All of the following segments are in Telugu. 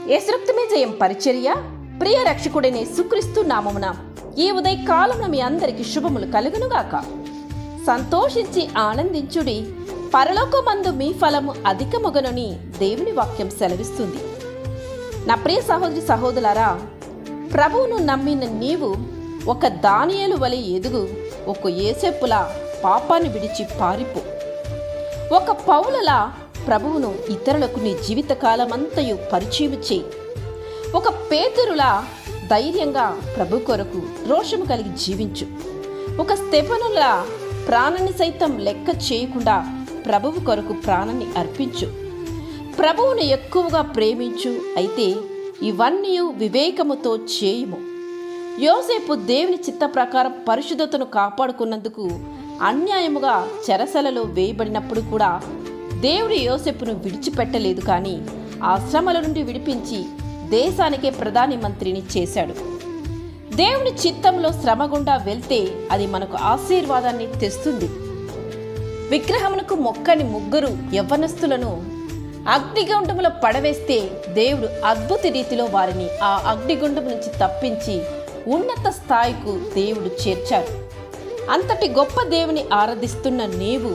యేసురక్తమే జయం పరిచర్య ప్రియ రక్షకుడైన యేసుక్రీస్తు నామమున ఈ ఉదయకాలమున మీ అందరికి శుభములు కలుగునుగాక. సంతోషించి ఆనందించుడి, పరలోకమందు మీ ఫలము అధికమగునని దేవుని వాక్యం సెలవిస్తుంది. నా ప్రియ సహోదరి సహోదరులారా, ప్రభువును నమ్మిన నీవు ఒక దానియేలు వలె ఎదుగు, ఒక యోసేపులా పాపాన్ని విడిచి పారిపో. ఒక పౌలులా ప్రభువును ఇతరులకు నీ జీవితకాలమంతయు పరిచయం చేయి. ఒక పేతురులా ధైర్యంగా ప్రభు కొరకు రోషము కలిగి జీవించు. ఒక స్తెఫనులా ప్రాణాన్ని సైతం లెక్క చేయకుండా ప్రభువు కొరకు ప్రాణాన్ని అర్పించు. ప్రభువును ఎక్కువగా ప్రేమించు. అయితే ఇవన్నీ వివేకముతో చేయుము. యోసేపు దేవుని చిత్త ప్రకారం పరిశుద్ధతను కాపాడుకున్నందుకు అన్యాయముగా చెరసలలో వేయబడినప్పుడు కూడా దేవుడు యోసేపును విడిచిపెట్టలేదు, కానీ ఆ శ్రమల నుండి విడిపించి దేశానికే ప్రధాని మంత్రిని చేశాడు. దేవుని చిత్తంలో శ్రమ గుండా వెళ్తే అది మనకు ఆశీర్వాదాన్ని తెస్తుంది. విగ్రహమునకు మొక్కని ముగ్గురు యవ్వనస్తులను అగ్నిగుండములో పడవేస్తే దేవుడు అద్భుత రీతిలో వారిని ఆ అగ్నిగుండం నుంచి తప్పించి ఉన్నత స్థాయికు దేవుడు చేర్చాడు. అంతటి గొప్ప దేవుని ఆరాధిస్తున్న నీవు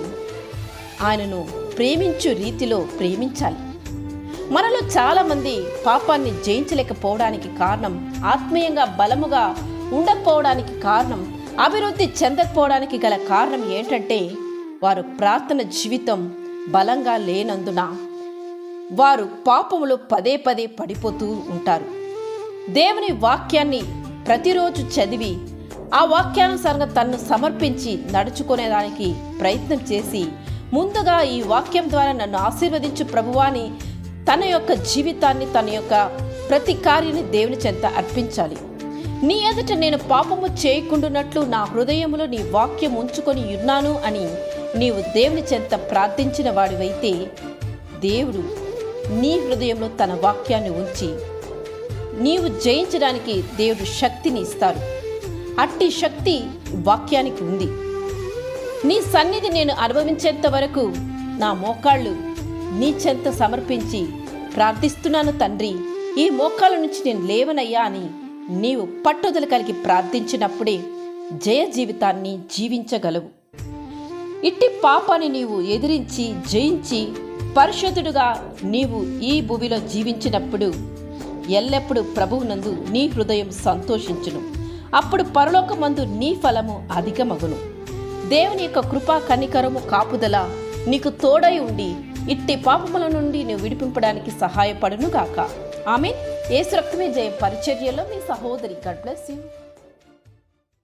ఆయనను ప్రేమించు రీతిలో ప్రేమించాలి. మనలో చాలామంది పాపాన్ని జయించలేకపోవడానికి కారణం, ఆత్మీయంగా బలముగా ఉండకపోవడానికి కారణం, అభివృద్ధి చెందకపోవడానికి గల కారణం ఏంటంటే వారు ప్రార్థన జీవితం బలంగా లేనందున వారు పాపములో పదే పదే పడిపోతూ ఉంటారు. దేవుని వాక్యాన్ని ప్రతిరోజు చదివి ఆ వాక్యానుసారంగా తన్ను సమర్పించి నడుచుకునేదానికి ప్రయత్నం చేసి, ముందుగా ఈ వాక్యం ద్వారా నన్ను ఆశీర్వదించు ప్రభువాని తన యొక్క జీవితాన్ని, తన యొక్క ప్రతి కార్యాన్ని దేవుని చెంత అర్పించాలి. నీ ఎదుట నేను పాపము చేయకుండానట్లు నా హృదయములో నీ వాక్యం ఉంచుకొని ఉన్నాను అని నీవు దేవుని చెంత ప్రార్థించిన వాడివైతే దేవుడు నీ హృదయంలో తన వాక్యాన్ని ఉంచి నీవు జయించడానికి దేవుడు శక్తిని ఇస్తాడు. అట్టి శక్తి వాక్యానికి ఉంది. నీ సన్నిధి నేను అనుభవించేంత వరకు నా మోకాళ్ళు నీ చెంత సమర్పించి ప్రార్థిస్తున్నాను తండ్రి, ఈ మోకాళ్ళ నుంచి నేను లేవనయ్యా అని నీవు పట్టుదల కలిగి ప్రార్థించినప్పుడే జయ జీవితాన్ని జీవించగలవు. ఇట్టి పాపాన్ని నీవు ఎదిరించి జయించి పరిశుద్ధుడుగా నీవు ఈ భూమిలో జీవించినప్పుడు ఎల్లప్పుడూ ప్రభువునందు నీ హృదయం సంతోషించును. అప్పుడు పరలోకమందు నీ ఫలము అధికమగును. దేవుని యొక్క కృపా కనికరము కాపుదల నీకు తోడై ఉండి ఇట్టి పాపముల నుండి నువ్వు విడిపింపడానికి సహాయపడును గాక. ఆమేన్. యేసు రక్తమే జయం పరిచర్యలో మీ సహోదరి. God bless you.